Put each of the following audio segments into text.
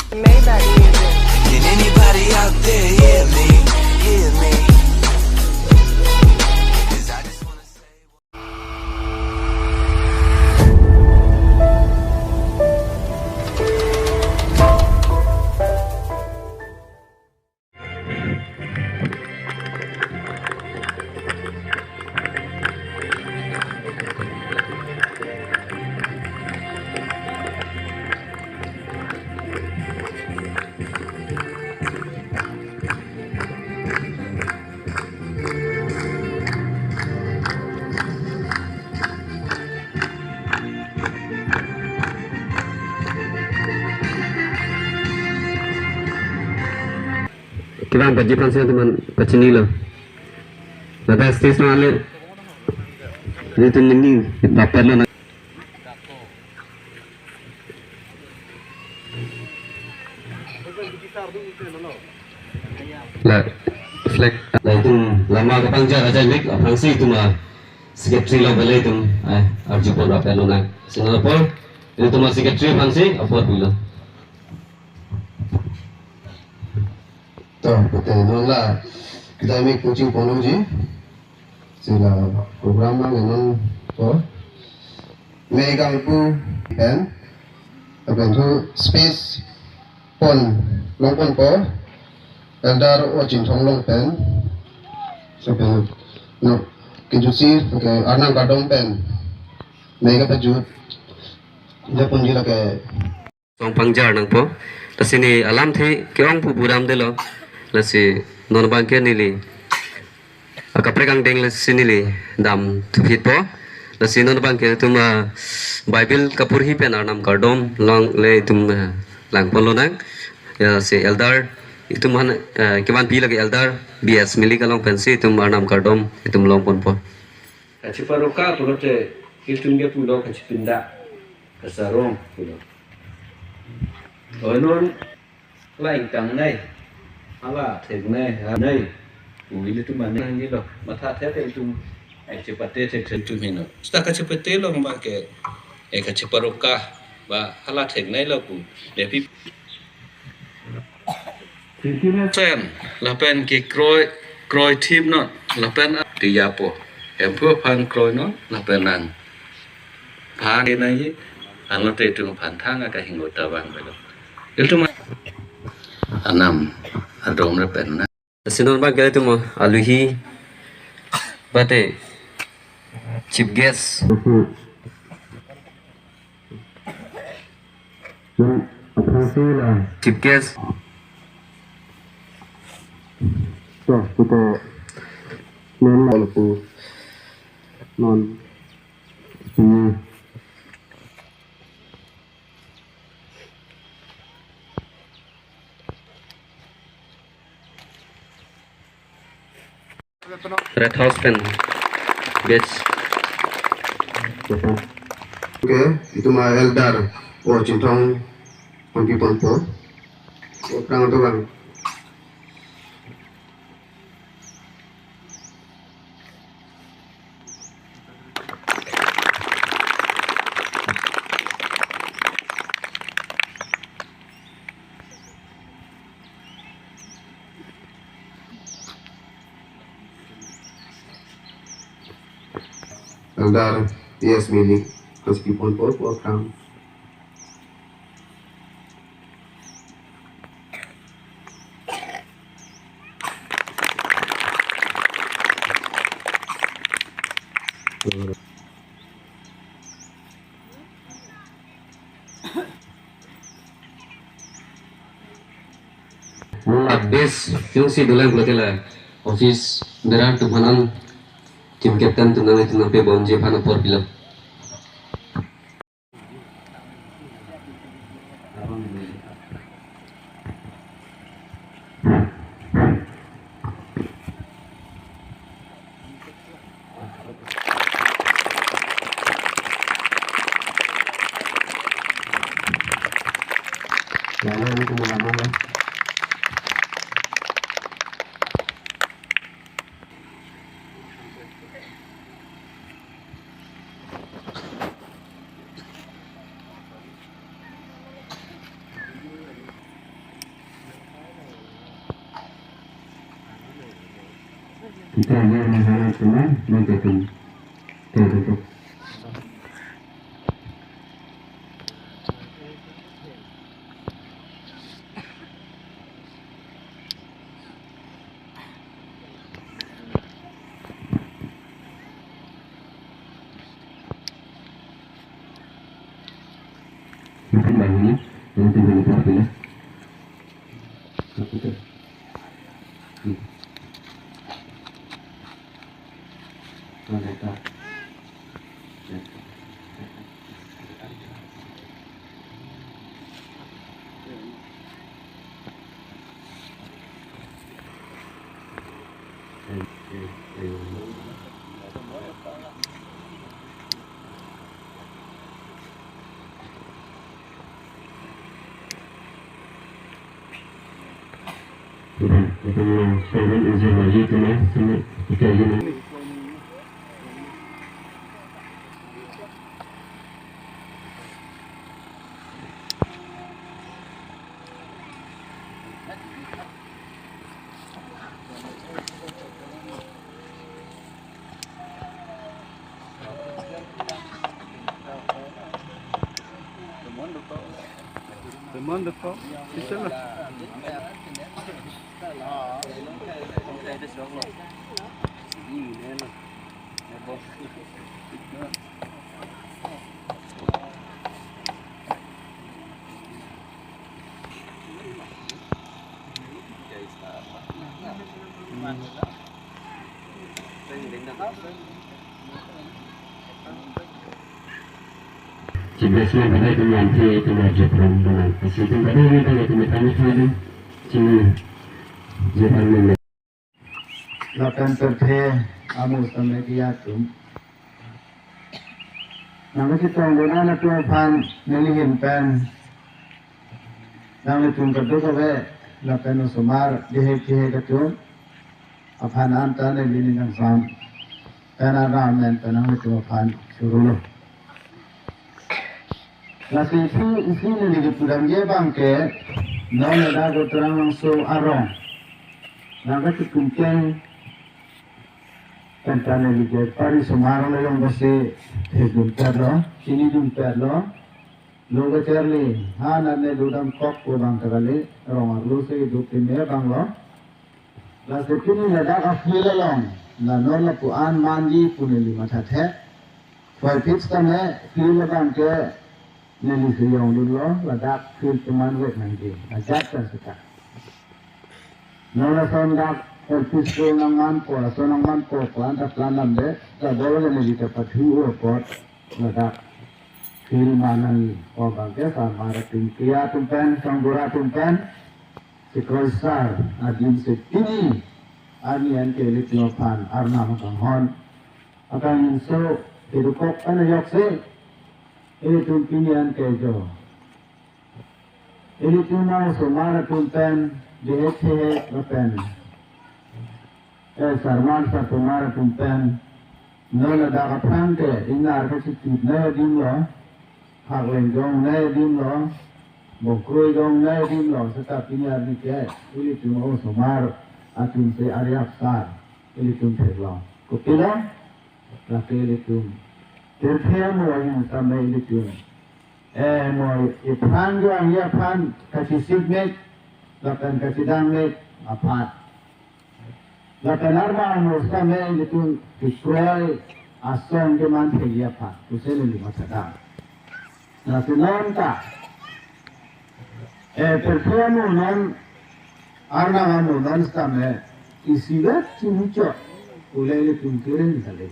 Maybach music. Can anybody out there hear me? Hear me? 'Cause I just wanna say. Kita baju Fransnya teman baca ni loh. Lepas stage mana? Ini tu ni dapat lo. Lah, flag. Lah itu lama kapang jar aja mik. Fransi itu mah secretary lo beli itu. Arju pun dapat lo nak. Senang apa? Itu mah secretary Fransi apa dulu? तो नोला kita ambil coaching ponu je sila program mang non to megang pu pen apa tu space pon long pon po eldar o chin thong long pen so pen no kijusi ke anang kadong pen mega paju japon jila ke Song pangjar nang po. Tas ini alam thi kyong pu buram de lo. Lasi non bangke nili kapre kang deng lasi nili dam thupit po lasi non bangke tum bible kapur hi pen arnam kardom long le tum lang pon lo nang ya se eldar itum han keman pi lagi eldar bs mili kalong pensi tum arnam kardom itum long pon po Kaciparuka pulote itum dia pulo kacipinda kasarong pulo onon lain tang nai ala thek nai ui le tu mane ngi lo matha the te tu ai chepate thek tu hino sta ka chepate lo ba ke e ka cheparuka ba ala thek nai lo ku le pi chen la pen ki kroi thim no la pen ti ya po em phua phan kroi no la pen nan pha ke nai an lo te tu phan thang ka hingo ta bang ba lo itu mah anam adong repen na sinon bangke itu mah aluhi bate chief guest chief guest so kita non lalu non red house pen guest Oke, itu mah eldar o cintong pagi ponpo orang tu bang eldar VS milik meski ponpo orang Bes fungsi dulu yang berarti lah office daerah tumpahan tim captain tu nanti nampi bonje panah por bilang jangan kemana-mana kita yang mengharap teman mengikuti tertutup. Mungkin bahannya yang tinggal dipakai ya. Oke. Kita saya izin lagi tu lah, kita izin. Demande pas, c'est ça là. Jika saya berada di lantai itu wajib perempuan. Pasti itu ada yang ada di mekanisme itu. Cuma jangan lupa. Lakukan terteh amu sampai dia tu. Nama kita orang nak tuan nelihin pen. Nama tuan kedua kau lakukan usumar dihek ketun. Apan antar nelihin yang sam. Pena ramen pena tuan suruh. Nasi isi ni dipuram je bangke, non ada kotoran langsung arong. Naga tu kunceng, kantane lige pari semarang le yang besi jumper lo, sini jumper lo, logo cerli, ne dudam kok ko bang kali, rong arlo se dupin me bang lo. Nasi kini ada afila long, na non la puan manji puneli mathathe, fai pitch tane fila bangke. Neli siyong dulu, ladak fil teman wek nanti, ajak tersekat. Nola sondak erpis ko nang manpo, sonang manpo, antar planam de, tak boleh neli dapat hiu pot, ladak fil manang o bangke sama rating kia tumpen, sanggura tumpen, sikroisar, adin sekini, ani ente litlopan, arna makanghon, akan so hidupok anayok se. Ini tumpinian kejo. Ini cuma semara tumpen dihehe lepen. Sarman satu mara tumpen. Nola dapat hangke ingar kesikit naya dim lo. Hak lenggong naya dim lo. Bokroi gong naya dim lo. Setap ini arti ke. Ini cuma semar atun se ariak sar. Ini tumpen lo. Kupila? Laki ini tumpen. Terkaya mulai yang sampai itu, mulai ipan juang ya pan kasih signet, lakukan kasih dangnet apa, lakukan arba mulai sampai itu disuai asong keman pergi apa, usai lima sedang. Nasi nonta, terkaya mulai arba mulai sampai isilah cincok, mulai itu kirim kali.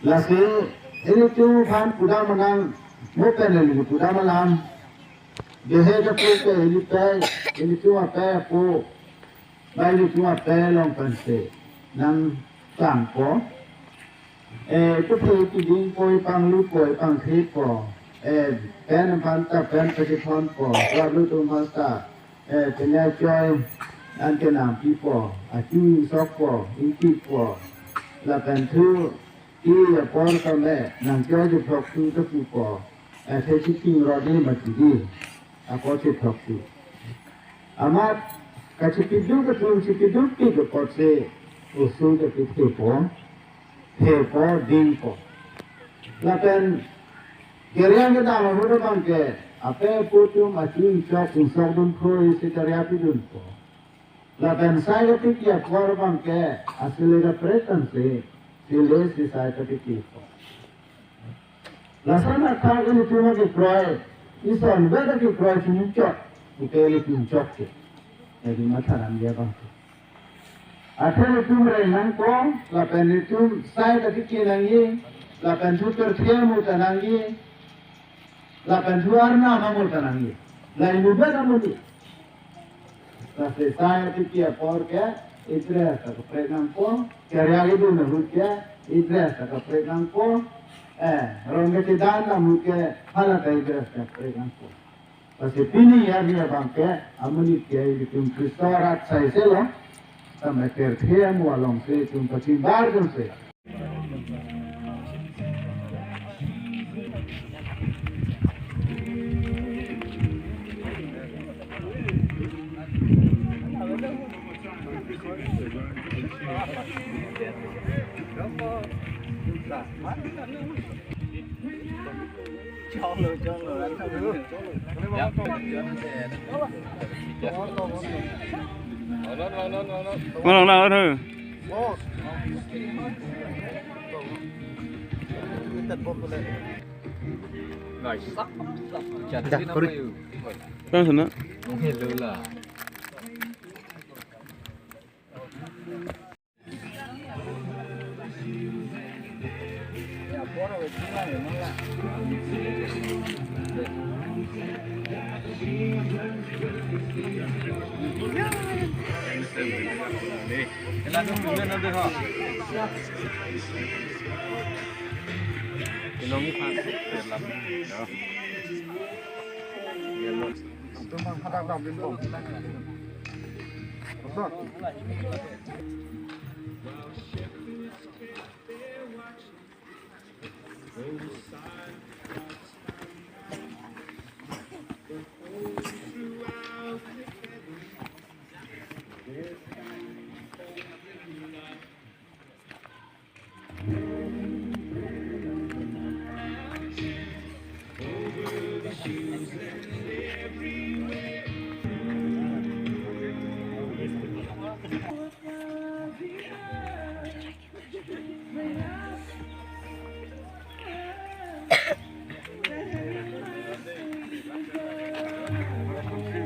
Lasi ini tu kan kuda menang, bukan lagi kuda malam. Dia hanya ini tu apa po, bayi tu apa long panse, nang sangko. Tu pergi ding poi pang lu poi pang khit po, pen panta pen pesipon po, lalu tu masa, kena joy, nanti nampi po, acu sok po, inti po, lapan tu. Iya pon kame nang kau je proktu tu po, sesi ting rodi mati di, aku je proktu. Amat Kacipidu ketum cipidu tiga potse usul ke tipu tepo dingpo. Lapen kirian kita mahu bangke apa putu macam cok insok dun pro isi karyapi dun po. Lapen saya ketika kuar bangke asilera pretensi silis di saya ketika. Lasana kagen itu lagi proyek. Ison beda ke proyek ini cok, bukan itu cok ke. Jadi macam dia bangke. Akhir itu merenang ko, lapan itu saya ketika lagi, lapan itu tertiap muda lagi, lapan itu arna mamu lagi. Lain juga kamu ni. Tapi saya ketika por ke, idras tak pregang ko, kerja itu menurut ke, idras tak pregang ko. Orang ketidan namun ke halat idras tak pregang ko. Tapi pini ya dia bangke, amuni ke itu kristorat saya selo. Sampai tertiap mualong se, jumpa cindar jum se. Mana nak tu? Kan sana?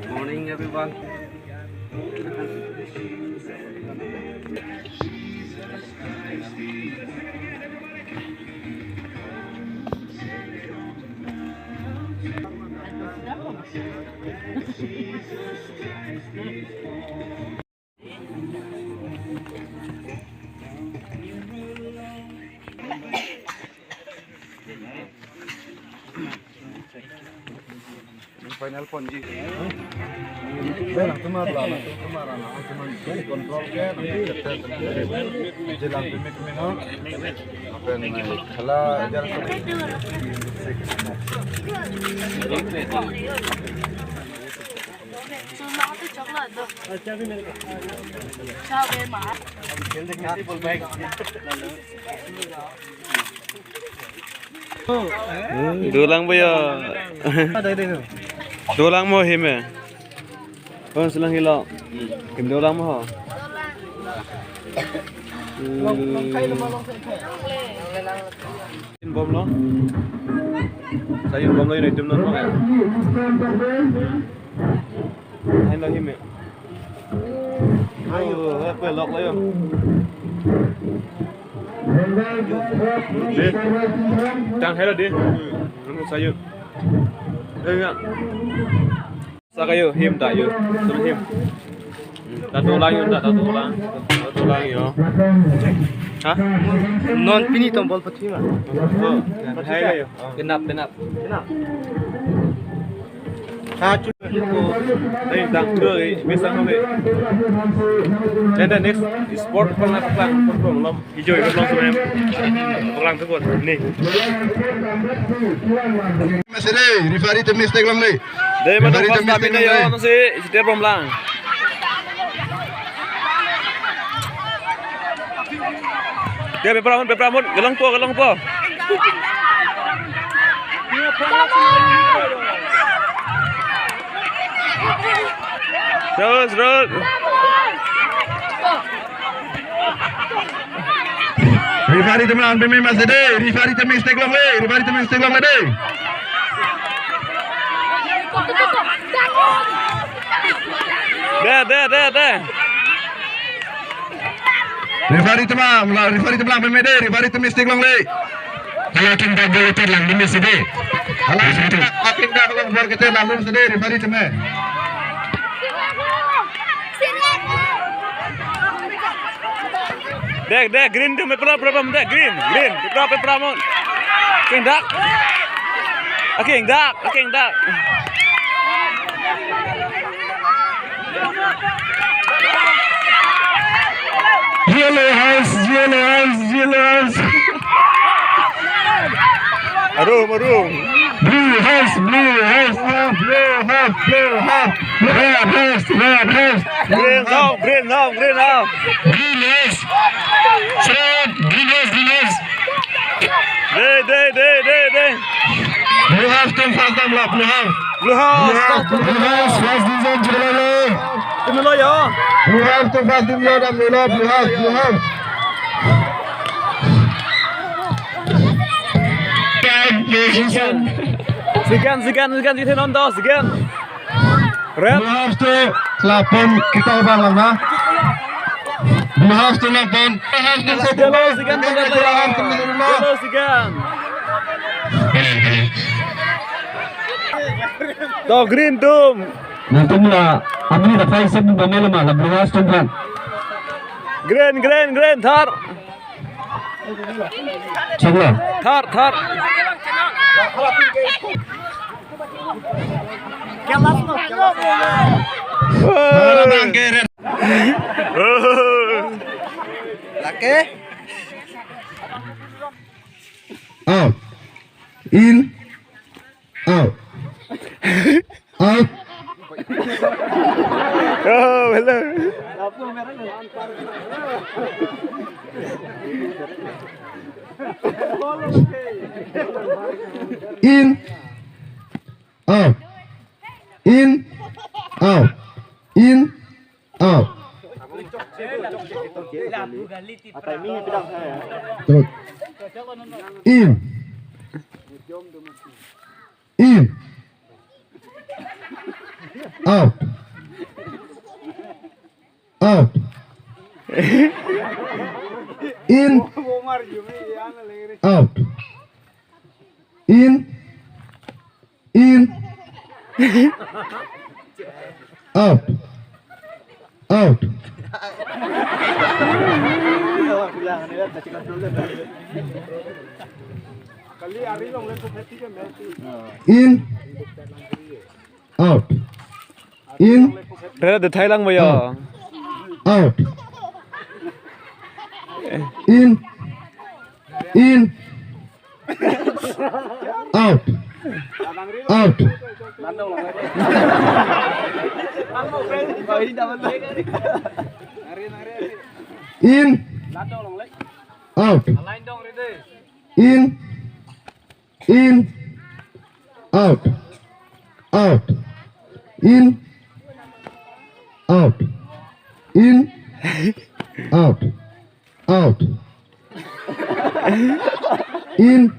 Morning, everyone. Final ponji. Benar, cuma kontrol ke jalan pemikmino. Apa yang salah jalan Dulang ba ya? Dulang mo hime. Oh, selang hilo. Him dulang mo ho. Bom lo. Sayun bom lo yun item non mo kaya. Ay lo hime. Ayo, apa lock lo yun. Đi. Đang hết rồi đi. Nó sayun. Enggak. Sakayo him tak yo. Suruh him. Satu ulang yo, tak satu ulang. Satu ulang yo. Hah? Non pini tombol peti mah. Oh, hai yo. Genap. Satu. Đây đang đưa biết sang không vậy? Then the next sport pernah pelang lom hijau itu belum tuh em pelang tuh buat nih. Masih deh, referee tim mistake lang deh. Deh macam pas tapi nih yo masih setia belum lang. Dia berperamut, gelang po. Terus. Rifari teman pemain Mas Dede, Rifari teman stake long le. Deh. Rifari teman pemain Dede, Rifari teman stake long le. Kalau kita boleh terlang demi Dede. Kalau kita long buat kita lang demi Dede, Rifari teman. Dek, green tu berperamut, dek, green. Berperamut. King dak. Yellow house. Arum. Blue house. Green now. Green house. Shut. Green house. Deh. Blue house tu fastam lah. Blue house. Blue house. Fast design jualan. Tumelo yo. Blue house tu fast design dah mula. Blue house. Segan kita nonton segan. Red. Blue house tu lapon kita ubah lama. Blue house tu lapon. Yellow segan. Tuh green tuh. Nanti mula, abang dah file set dengan mana malah beras tu kan. Green, thar. Coba. Thar. Out. In. Out. Out. Oh, hello. In. Out. In. Out. In. Out. Terus. In. In. Out. Out. In. Out. In. Out. Out. In. Out. In. Reda de Thailand mo yo. Out. In. Out. Out. In. Out. In. Out. Out. In. Out. In. Out. Out. In.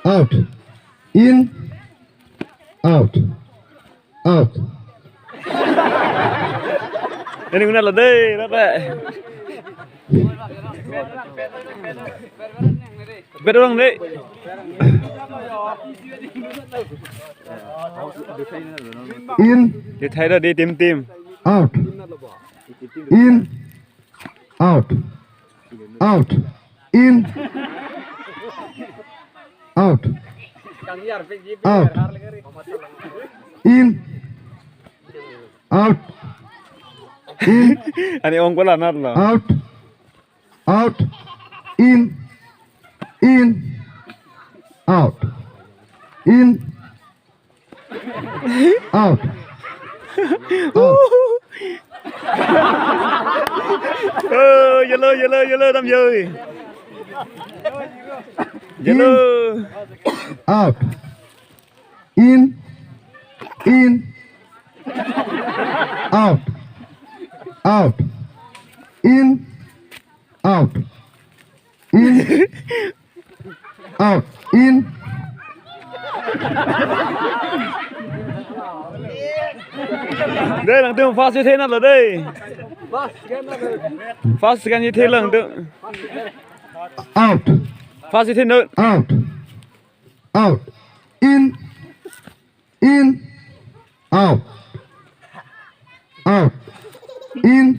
Out. In. Out. Out. Ini guna lah deh, apa? Bet orang deh. In. Di Thailand di tim. Out. In. Out. Out. In. Out. Out. In. Out. In. Ani ong pala nar lah. Out. Out. In. Out. In. Out. Out. Yellow đâm dơi. Yellow. Out. In. Out. Out. In. Out. In. Out. In. Đây là tương fast như thế nào rồi đây? Fast scan như thế là tương. Out. Fast như thế nữa. Out. Out. In. Out. Out. In.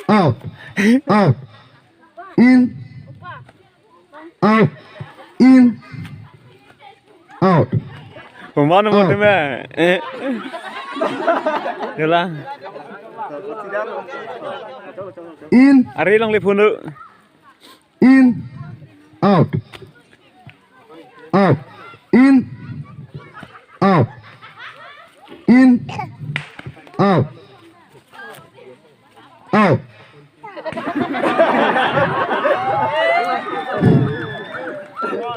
Out. Out. In. Out. In. Out. Còn món một thêm mẹ. Được là. In. Ari lang phụ nữ. In. Out. Out. In. Out. In. Out. Out.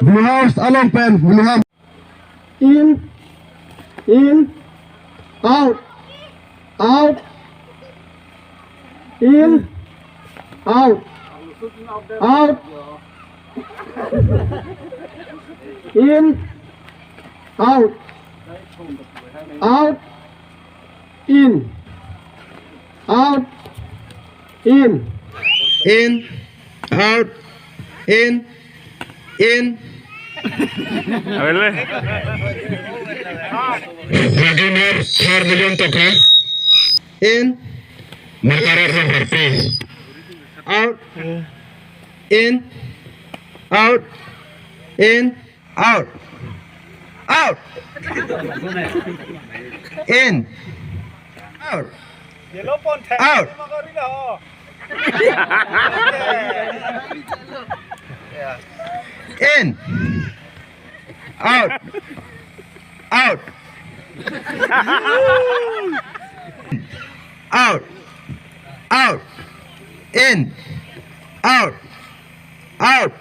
Blue house, along pen, blue house. In. Out. Out. In. Out. Out. In. Out. Out. In. Out. In. In. Out. In. A verle. Vladimir Sardion toca. In. Marcaré rojo, please. Out. In. Out. In. Out. Out. In. Out. Out. In. Out. Out. Out. Out. In. Out. Out.